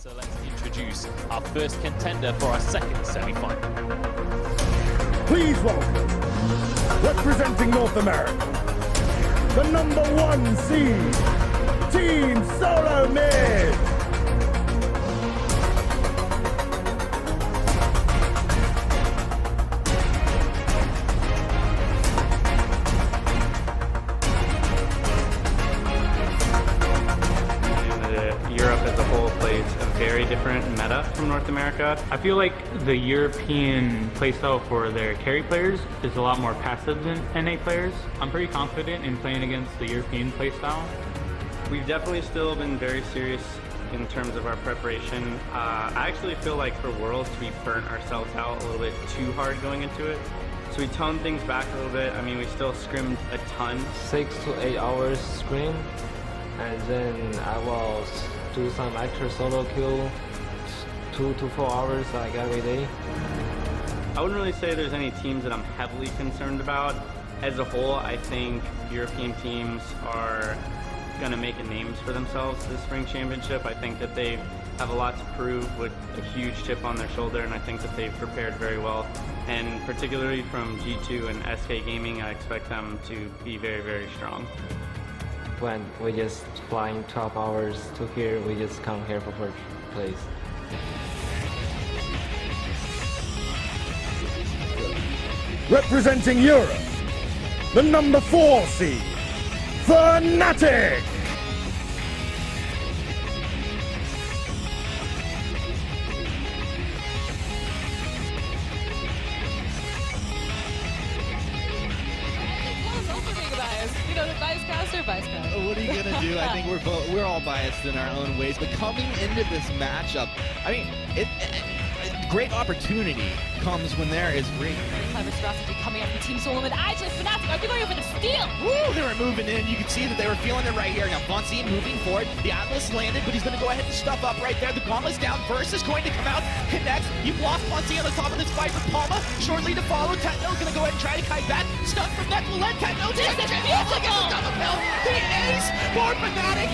So let's introduce our first contender for our second semi-final. Please welcome, representing North America, the #1 seed, Team SoloMid. Europe as a whole plays a very different meta from North America. I feel like the European playstyle for their carry players is a lot more passive than NA players. I'm pretty confident in playing against the European playstyle. We've definitely still been very serious in terms of our preparation. I actually feel like for Worlds we burnt ourselves out a little bit too hard going into it. So we toned things back a little bit. I mean, we still scrimmed a ton. 6 to 8 hours scrim, and then I will do some extra solo kill 2 to 4 hours like every day. I wouldn't really say there's any teams that I'm heavily concerned about. As a whole, I think European teams are going to make a names for themselves this spring championship. I think that they have a lot to prove with a huge chip on their shoulder, and I think that they've prepared very well. And particularly from G2 and SK Gaming, I expect them to be very, very strong. When we just flying 12 hours to here, we just come here for first place. Representing Europe, the #4 seed, Fnatic. You know, the vice caster, vice caster. What are you gonna do? I think we're all biased in our own ways, but coming into this matchup, I mean, great opportunity comes when there is great. Clever strategy coming up from Team SoloMid. Actually, Fnatic are going for the steal. Woo! They were moving in. You could see that they were feeling it right here. Now Fonzie moving forward. The Atlas landed, but he's going to go ahead and stuff up right there. The Gauntlet's down. Verse is going to come out. Connects. You've lost Fonzie on the top of this fight with Palma. Shortly to follow. Techno's going to go ahead and try to kite back. Stuff from Net will let Techno take the double kill. The ace for Fnatic.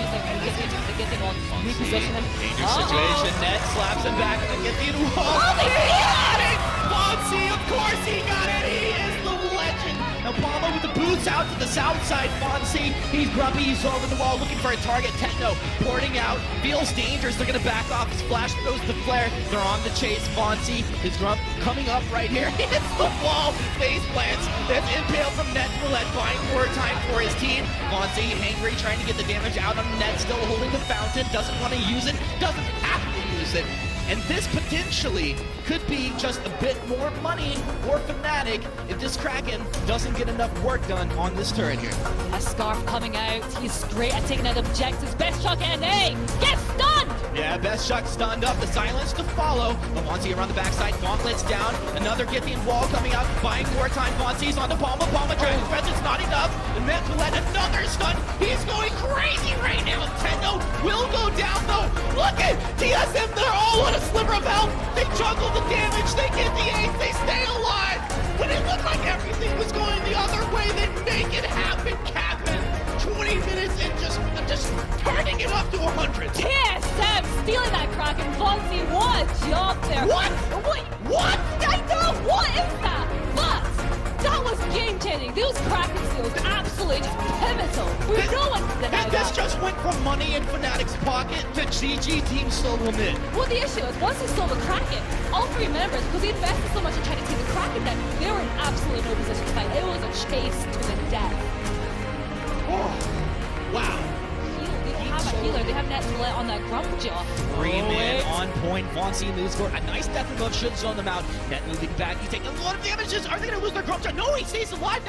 Getting on reposition him. Dangerous situation. Net slaps him back and gets the wall. Oh, they got it! Fonzie, of course he got it! He is the legend! Now Palma with the boots out to the south side. Fonzie, he's grumpy, he's over the wall looking for a target. Techno porting out, feels dangerous. They're gonna back off. His flash throws the flare. They're on the chase. Fonzie, his grump coming up right here. He hits the wall, face plants. That's impaled from Net Roulette, buying more time for his team. Fonzie angry, trying to get the damage out on Net, still holding the fountain, doesn't want to use it, doesn't have to use it. And this potentially could be just a bit more money for Fnatic if this Kraken doesn't get enough work done on this turret here. A Scarf coming out. He's great at taking out objectives. Best Chuck NA gets stunned. Yeah, Best Chuck stunned up. The silence to follow. Fonzie around the backside. Gauntlet's down. Another Githian wall coming out. Buying more time. Fonzie's on the Palma. Palma Dragon Press. It's not enough. And meant to let another stun. He's going crazy right now. Techno will go down though. Look at TSM. They're all on a sliver of health. They juggle the damage. They get the ace. They stay alive. When it looked like everything was going the other way, they make it happen. Captain. 20 minutes and just turning it up to 100. TSM stealing that Kraken. Fonzie, what a job there. What? What? I know. What is that? But that was game-changing. Those Kraken steals absolutely just pivotal. No one did that. This just went from money in Fnatic's pocket to GG Team SoloMid. Well, the issue is, once he stole the Kraken, all three members, because he invested so much in trying to take the Kraken down, they were in absolutely no position to fight. It was a chase to the death. Oh, wow. They don't have a healer. They have Net Roulette on that Grump jaw. 3-man on point. Fonzie moves forward. A nice death above should zone them out. Net moving back. He's taking a lot of damages. Are they going to lose their Grump jaw? No, he stays alive.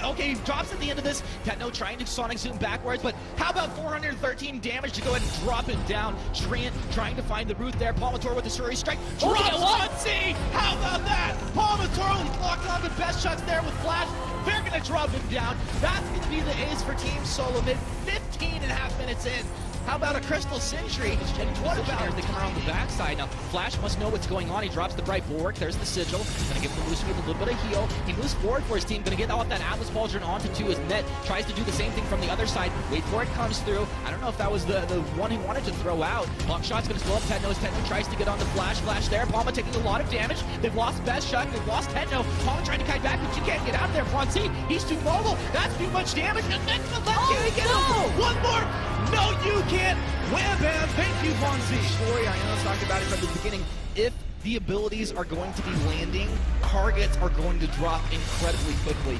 Okay, he drops at the end of this. Techno trying to Sonic Zoom backwards, but how about 413 damage to go ahead and drop him down? Trant trying to find the root there. Palmator with the Shuri Strike. Drops Fonzie! How about that? Palmator, he's locked on the Best Shots there with Flash. They're going to drop him down. That's going to be the ace for Team SoloMid. 15.5 minutes in. How about a Crystal Sentry? And what about they come around the backside? Now, Flash must know what's going on. He drops the Bright Bulwark. There's the Sigil. Gonna give the Lucy a little bit of heal. He moves forward for his team. Gonna get off that Atlas Pauldron onto his net. Tries to do the same thing from the other side. Wait for it, comes through. I don't know if that was the one he wanted to throw out. Buckshot's gonna slow up Techno. Techno tries to get on the Flash. Flash there. Palma taking a lot of damage. They've lost Best Shot. They've lost Techno. Palma trying to kite back, but you can't get out of there, Fonzie. He's too mobile. That's too much damage. And then the left get him. One more. No, you can't. Wham bam. Thank you, Fonzie. Story, I know, talked about it from the beginning. If the abilities are going to be landing, targets are going to drop incredibly quickly.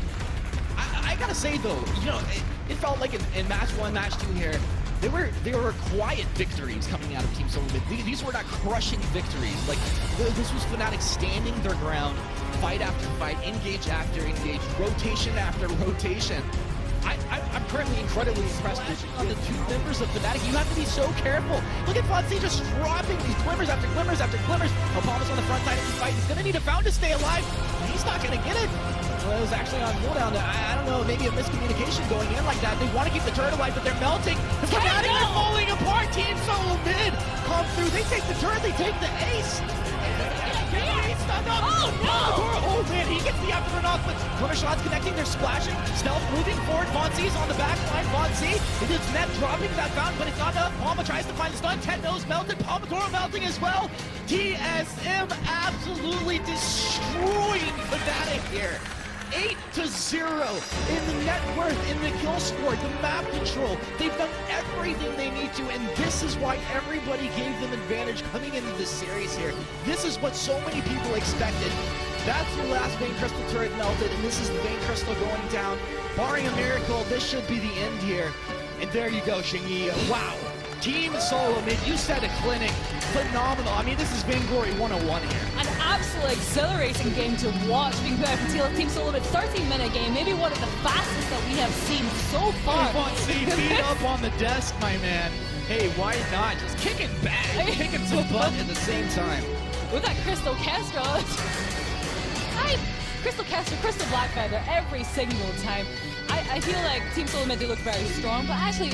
I gotta say though, you know, it felt like in match 1, match 2 here, there were quiet victories coming out of Team SoloMid. These were not crushing victories. Like, this was Fnatic standing their ground, fight after fight, engage after engage, rotation after rotation. I'm currently incredibly impressed on the 2 members of Fnatic. You have to be so careful. Look at Fonzie just dropping these glimmers after glimmers after glimmers. Palma's on the front side of the fight. He's going to need a found to stay alive. He's not going to get it. Well, it was actually on cooldown. I don't know, maybe a miscommunication going in like that. They want to keep the turret alive, but they're melting. Fnatic are falling apart. Team SoloMid come through. They take the turret. They take the ace. Oh, no! Oh, man, he gets the afterburn off, but Glimmer shots connecting, they're splashing. Stealth moving forward, Fonzie's on the back line. Fonzie, it's net dropping that fountain, but it's not enough. Palma tries to find the stun. Techno's melted, Palmadoro melting as well. TSM absolutely destroying Fnatic here. 8-0 in the net worth, in the kill score, the map control. They've done everything they need to, and this is why everybody gave them advantage coming into this series here. This is what so many people expected. That's the last Vayne Crystal turret melted, and this is the Vayne Crystal going down. Barring a miracle, this should be the end here. And there you go, Xingyi. Wow. Team SoloMid, you set a clinic. Phenomenal. I mean, this is Vainglory 101 here. An absolute exhilarating game to watch being put out for Team SoloMid. 13-minute game, maybe one of the fastest that we have seen so far. Fonzie, feet up on the desk, my man. Hey, why not? Just kicking back, kicking some butt at the same time. With that Crystal Kestrel. Crystal Kestrel, Crystal Blackfeather, every single time. I feel like Team SoloMid, they look very strong, but actually,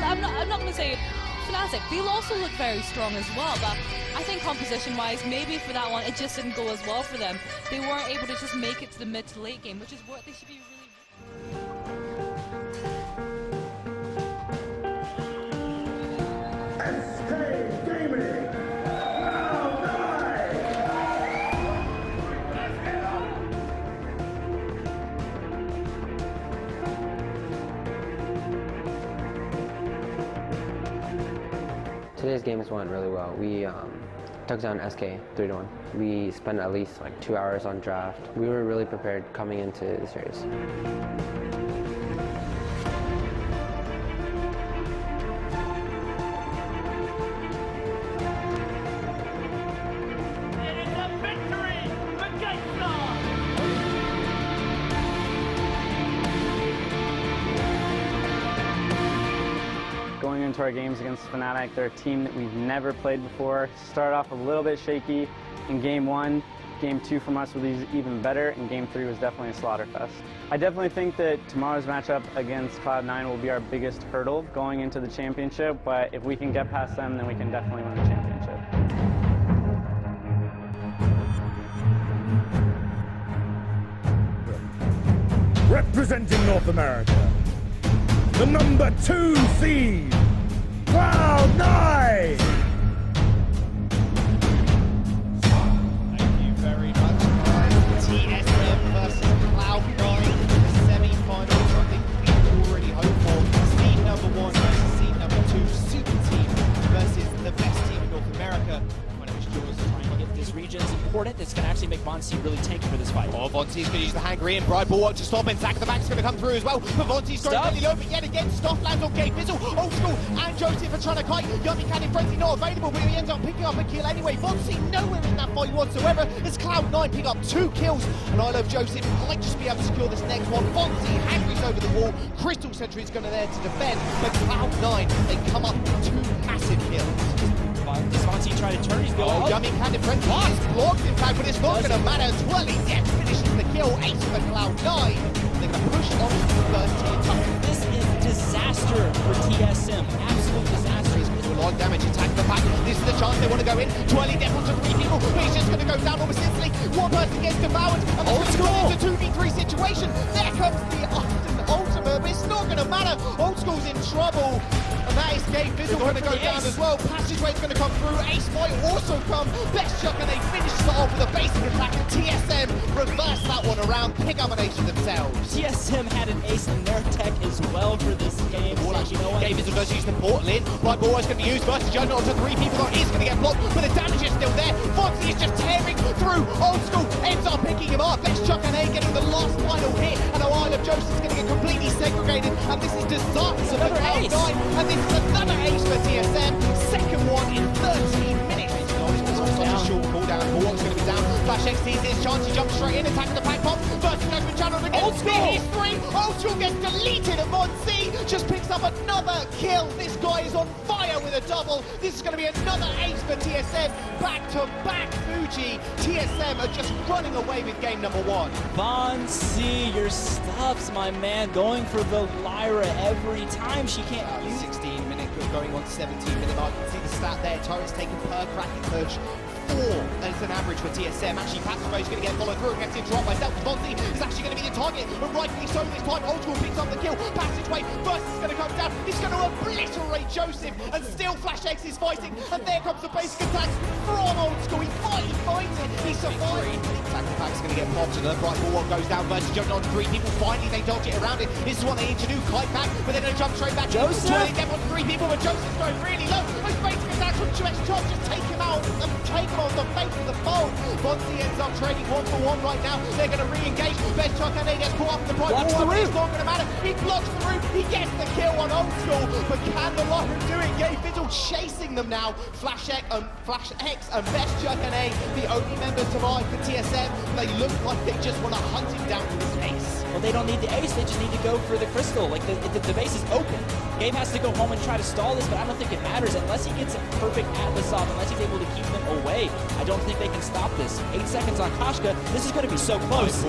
I'm not going to say Fnatic, they'll also look very strong as well, but I think composition-wise, maybe for that one, it just didn't go as well for them. They weren't able to just make it to the mid to late game, which is what they should be Today's games went really well. We took down SK 3-1. We spent at least like 2 hours on draft. We were really prepared coming into the series. Going into our games against Fnatic, they're a team that we've never played before. Started off a little bit shaky in Game 1. Game 2 from us was even better, and Game 3 was definitely a slaughterfest. I definitely think that tomorrow's matchup against Cloud9 will be our biggest hurdle going into the championship, but if we can get past them, then we can definitely win the championship. Representing North America, the number 2 seed, Cloud9! Thank you very much, guys. TSM versus Cloud9 in the semi-finals. I think we can already hope for seed number 1 versus seed number 2, super team versus the best team in North America. Trying to get this region is important. It's going to actually make Vonsi really tanky for this fight. Oh, Vonsi's going to use the hangry in. Bright Bulwark to stop, and Zach at the back's going to come through as well. But Vonsi's going really low, but yet again, Stoff lands on Gate Fizzle. Old School and Joseph are trying to kite. Yummy Cannon Frenzy not available, but he ends up picking up a kill anyway. Vonsi nowhere in that fight whatsoever as Cloud9 pick up 2 kills. And I love Joseph might just be able to secure this next one. Vonsi hangry's over the wall. Crystal Sentry is going to there to defend, but Cloud9, they come up with 2 massive kills. Does Vonsi try to turn? He's going Yummy Cannon Frenzy is blocked, in fact, but it's not going to matter. Twirly Death finishes the kill. Ace for Cloud9. They're going to push on to the first tier. This is disaster for TSM. Absolute disaster. 1 damage, attack the back. This is the chance they want to go in. Twirly Devil to 3 people, but he's just going to go down almost instantly. One person gets devoured, and that's going to turn into a 2v3 situation. There comes the ultimate, but it's not going to matter. Old School's in trouble. And that is Gabe Fizzle going to go down as well. Passageway's going to come through. Ace might also come. Best Chuck, and they finish it off with a basic attack. And TSM reverse that one around. Pick up an ace for themselves. TSM had an ace in their tech as well for this game. Ball So, actually, you know what? Gabe Fizzle does use the portal in. Right ball is going to be used versus Juggernaut to 3 people. Though is going to get blocked, but the damage is still there. Fonzie is just tearing through. Old School ends up picking him up. Best Chuck and A getting the last final hit. And the line of Joseph's going to get completely segregated. And this is disaster for Cloud9. And this is another ace for TSM. Second one in 13 minutes. Such a short cooldown. Ball's going to be down. FlashX sees his chance. He jumps straight in, attacking the pack pop. Versus open channel again. Old School! He's 3. Old School gets deleted. And Von C just picks up another kill. This guy is on fire with a double. This is going to be another ace for TSM. Back to back Fuji. TSM are just running away with game number 1. Von C, your stuffs, my man, going for the Lyra every time. She can't use 16 minute going on 17 minute mark. You can see the stat there. Turrets taken per cracking purge. 4 as an average for TSM. Actually, Passageway's going to get followed through and gets interrupted by Self. Fonzie is actually going to be the target, but rightfully so this time. Old School picks up the kill. Passageway first is going to come down. He's going to obliterate Joseph, and still FlashX is fighting. And there comes the basic attacks from Old School. He finds it. He survives. Attack the back's going to get popped, and the right ball goes down versus jumping on 3 people. Finally, they dodge it around it. This is what they need to do. Kite back, but they're going to jump straight back. Joseph! Trying to get on 3 people, but Joseph's going really low. Those basic attacks from Chess Chop just take him out and take him on the face of the phone. Fonzie ends up trading 1-for-1 right now. They're going to re-engage. Best Chuck and they gets caught up in the prime. Blocks the route. It's not going to matter. He blocks the route. He gets the kill on Old School. But can the Lyra do it? Gabe Fizzle chasing them now. FlashX and Best Chuck and A, the only members survive for TSM. They look like they just want to hunt him down to his ace. Well, they don't need the ace, they just need to go for the crystal. Like, the base is open. Gabe has to go home and try to stall this, but I don't think it matters unless he gets a perfect Atlas off, unless he's able to keep them away. I don't think they can stop this. 8 seconds on Koshka. This is going to be so close.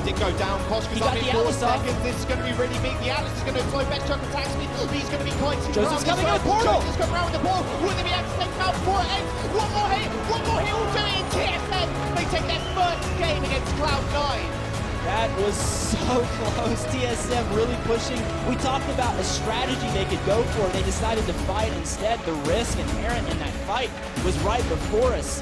Did go down. Koshka's up in 4 seconds. This is going to be really big. The Atlas is going to slow Best Chuck attack speed. He's going to be quite Joseph's coming out of the portal. Joseph's coming around with the ball. Will they be able to take him out before it ends? One more hit will do it in TSM. They take their first game against Cloud9. That was so close. TSM really pushing. We talked about a strategy they could go for. They decided to fight instead. The risk inherent in that fight was right before us.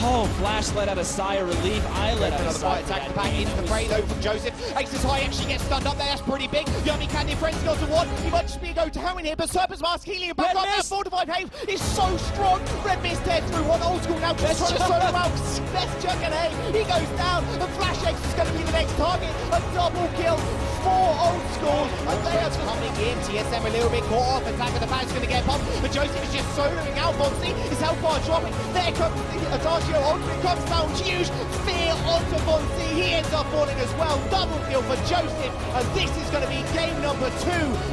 Oh, Flash let out a sigh of relief. I let out a sigh. Attack the back into the fray though from Joseph. Ace is high, actually gets stunned up there. That's pretty big. Yummy Candy Frenzy goes to 1. He might just be a go to in here, but Serpent's Mask healing back up there. 4-5 Haze is so strong. Red Mist tears through 1. Old School now just trying to solo out. Best Chuck and A. He goes down. And FlashX is going to be the next target. A double kill for Old School. And they are coming in. TSM a little bit caught off. Attack of the back's going to get popped. But Joseph is just soloing out. Fonzie. His health bar dropping. There comes the Adagio. Old School comes down. Huge fear onto Fonzie. He ends up falling as well. Double kill for Joseph. And this is going to be game number 2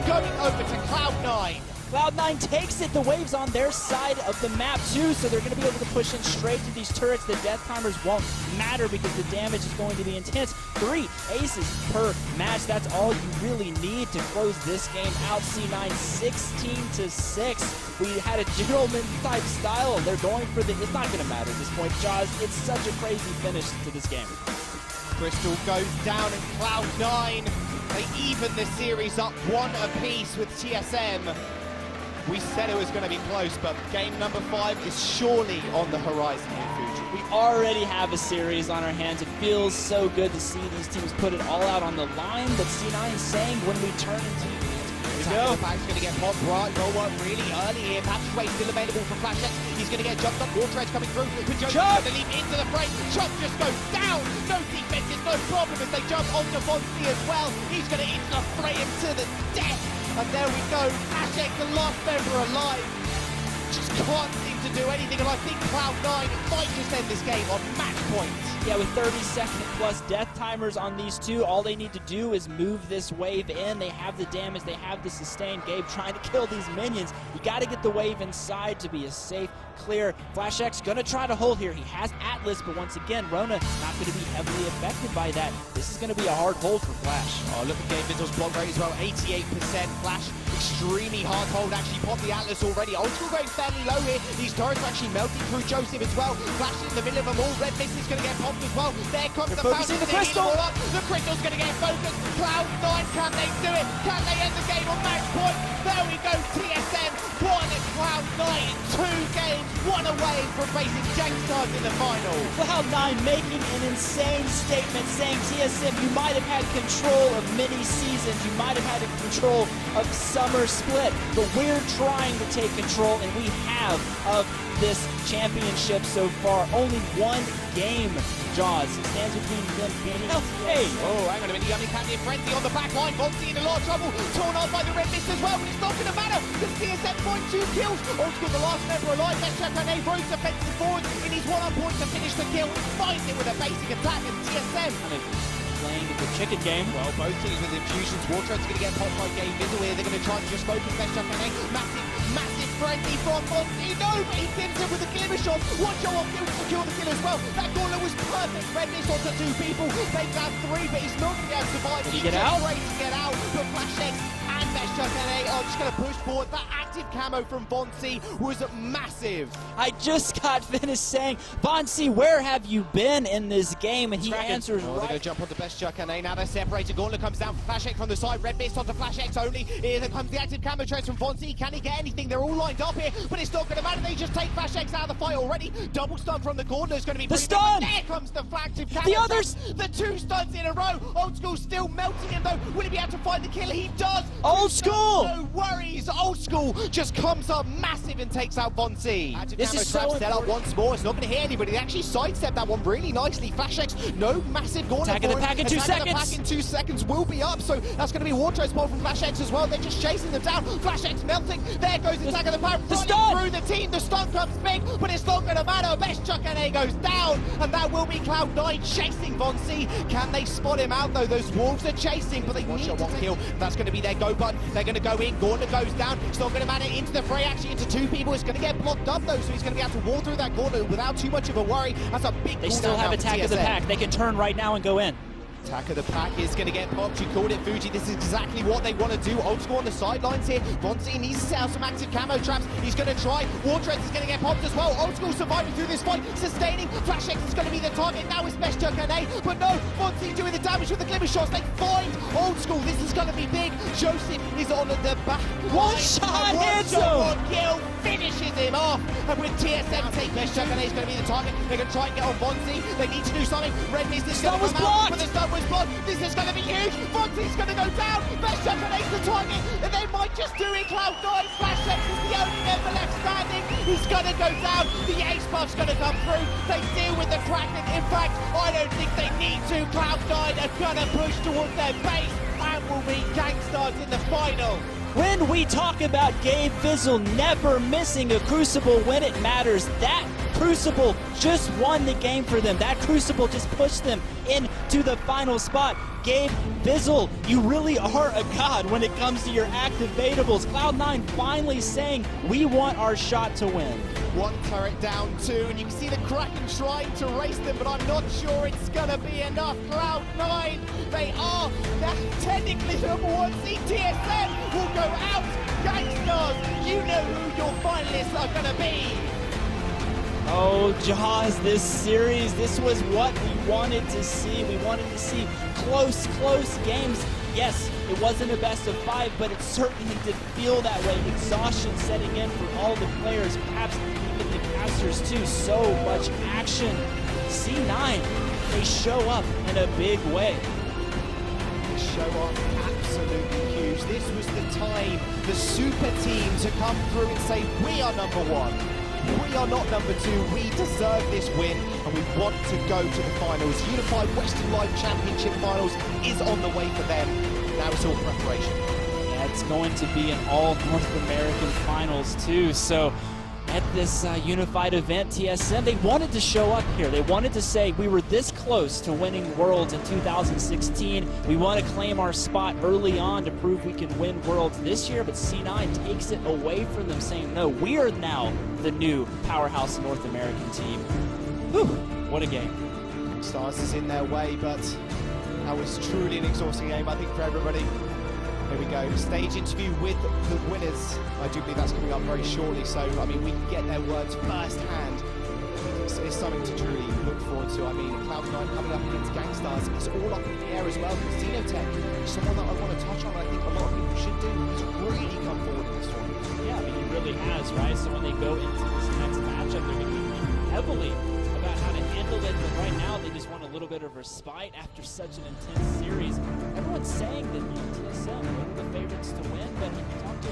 going over to Cloud9. Cloud9 takes it. The wave's on their side of the map too, so they're going to be able to push in straight to these turrets. The death timers won't matter because the damage is going to be intense. 3 aces per match. That's all you really need to close this game out. C9 16-6. We had a gentleman type style. They're going for the. It's not going to matter at this point, Jaws. It's such a crazy finish to this game. Crystal goes down and Cloud9. They even the series up 1 apiece with TSM. We said it was going to be close, but game number 5 is surely on the horizon here, Fuji. We already have a series on our hands. It feels so good to see these teams put it all out on the line, but C9 is saying when we turn into The back's going to get popped right. Go up really early here. Passageway still available for FlashX. He's going to get jumped up. Water Edge coming through. But Joseph's going to leap into the fray. Chop just goes down. No defenses, no problem as they jump onto Fonzie as well. He's going to into the fray him to the death. And there we go. FlashX, the last member alive. Just can't seem to do anything, and I think Cloud9 might just end this game on match point. Yeah, with 30-second plus death timers on these two, all they need to do is move this wave in. They have the damage, they have the sustain. Gabe trying to kill these minions. You got to get the wave inside to be a safe, clear. FlashX gonna try to hold here. He has Atlas, but once again, Rona not going to be heavily affected by that. This is going to be a hard hold for Flash. Oh, look at Gabe Vizzle's block rate as well, 88%. Flash, extremely hard hold. Actually popped the Atlas already. Old School going fairly low here. These turrets are actually melting through Joseph as well. Flash in the middle of them all. Red Mist is going to get popped as well. There comes the focusing the crystal. The crystal's going to get focused. Cloud9, can they do it? Can they end the game on match point? There we go, TSM. One at Cloud9, 2 games, 1 away from facing Jankstars in the final. Cloud9 making an insane statement saying, TSM, you might have had control of many seasons, you might have had control of Summer Split, but we're trying to take control, and we have, of this championship so far. Only 1 game, Jaws. It stands between them beating Hey! Oh, hang on a minute. Yummy Candy and Frenzy on the back line. Vonsi in a lot of trouble. Torn off by the Red Mist as well, but it's not going to matter because TSM point 2 kills. Old School, the last member alive. Let's check on A. Rose offensive forward. It needs 1 on point to finish the kill. He finds it with a basic attack, and TSM playing the chicken game. Well, both teams with infusions. Wartrade's going to get popped by Game Vizzle here. They're going to try and just focus Best Chuck and A. Massive frenzy from Vonsi. No, but he gives him with a glimmer shot. One shot on kill to secure the kill as well. That gauntlet was perfect. Red Mist onto 2 people. They've got 3, but he's not going to be able to survive. Did he get out? Great to get out, but FlashX and Best Chuck and A are just going to push forward. That active camo from Vonsi was massive. I just got finished saying, Vonsi, where have you been in this game? And he answers They're right. going to jump onto Best Chuck and A. Now they're separated. Gauntlet comes down. FlashX from the side. Red Mist onto FlashX only. Here comes the active camo trace from Vonsi. Can he get anything? They're all lined up here, but it's not going to matter. They just take FlashX out of the fight already. Double stun from the Gauntlet is going to be the pretty stun. big. There comes the active camo. The others. The 2 stuns in a row. Old School still melting him though. Will he be able to find the kill? He does. Old School. No worries. Old School just comes up massive and takes out Vonsi. This is so set up once more. It's not going to hit anybody. They actually sidestepped that one really nicely. FlashX, no massive Gauntlet. Attack of the pack in 2 seconds. The pack in 2 seconds will be up, so that's going to be Wartrade's ball from FlashX as well. They're just chasing them down. FlashX melting. There goes the attack of the pack. The stun. Through the team. The stun comes big, but it's not going to matter. Best Chuck and A goes down, and that will be Cloud9 chasing Vonsi. Can they spot him out though? Those wolves are chasing, but they need to one kill. That's going to be their go button. They're going to go in. Gauntlet goes down. It's not going to matter. Into the fray, actually into 2 people. It's going to get blocked up though, so he's going to be able to wall through that Gauntlet without too much of a worry. That's a big. They still have attack of the pack. They can turn right now and go in. Attack of the pack is going to get popped. You called it, Fuji. This is exactly what they want to do. Old School on the sidelines here. Vonsi needs to set out some active camo traps. He's going to try. Wartrade's is going to get popped as well. Old School surviving through this fight. Sustaining. FlashX is going to be the target. Now it's Best Chuck and A. But no, Vonsi doing the damage with the glimmer shots. They find Old School. This is going to be big. Joseph is on the back. One shot hits him. One kill finishes him off. And with TSM take Best Chuck and A is going to be the target. They're going to try and get on Vonsi. They need to do something. Red Mist is going to come out. But the stun was blocked. This is going to be huge. Vonsi's going to go down. Best Chuck and A's the target. And they might just do it. Cloud9. FlashX is the only member left standing. He's going to go down. The ace buff's going to come through. They deal with the Kraken. In fact, I don't think they need to. Cloud9 are going to push towards their base and will be Gangstars in the final. When we talk about Gabe Vizzle never missing a Crucible when it matters, that Crucible just won the game for them. That Crucible just pushed them into the final spot. Gabe Vizzle, you really are a god when it comes to your activatables. Cloud9 finally saying, we want our shot to win. 1 turret down, 2, and you can see the Kraken trying to race them, but I'm not sure it's gonna be enough. Cloud9, they are technically number 1 seed. TSM will go out. Gangstars, you know who your finalists are gonna be. Oh, Jaws, this series, this was what we wanted to see. We wanted to see close games. Yes, it wasn't a best of 5, but it certainly did feel that way. Exhaustion setting in for all the players, perhaps even the casters too. So much action. C9, they show up in a big way. Show up absolutely huge. This was the time, the super team to come through and say, we are number 1. We are not number 2. We deserve this win, and we want to go to the finals. Unified Western Live Championship finals is on the way for them. Now it's all preparation. Yeah, it's going to be an all North American finals too. So at this unified event, TSM. They wanted to show up here. They wanted to say we were this close to winning Worlds in 2016. We want to claim our spot early on to prove we can win Worlds this year, but C9 takes it away from them, saying, no, we are now the new powerhouse North American team. Whew, what a game. Stars is in their way, but that was truly an exhausting game, I think, for everybody. Here we go, stage interview with the winners. I do believe that's coming up very shortly, so I mean, we can get their words firsthand. It's something to truly look forward to. I mean, Cloud9 coming up against Gangstars, it's all up in the air as well. Xenotech, someone that I want to touch on, I think a lot of people should do. He's really come forward in this one. Yeah, I mean, he really has, right? So when they go into this next matchup, they're going to be thinking heavily about how to handle it, but right now they just want a little bit of respite after such an intense series. Everyone's saying that TSM, what are the favorites to win, but if you talk to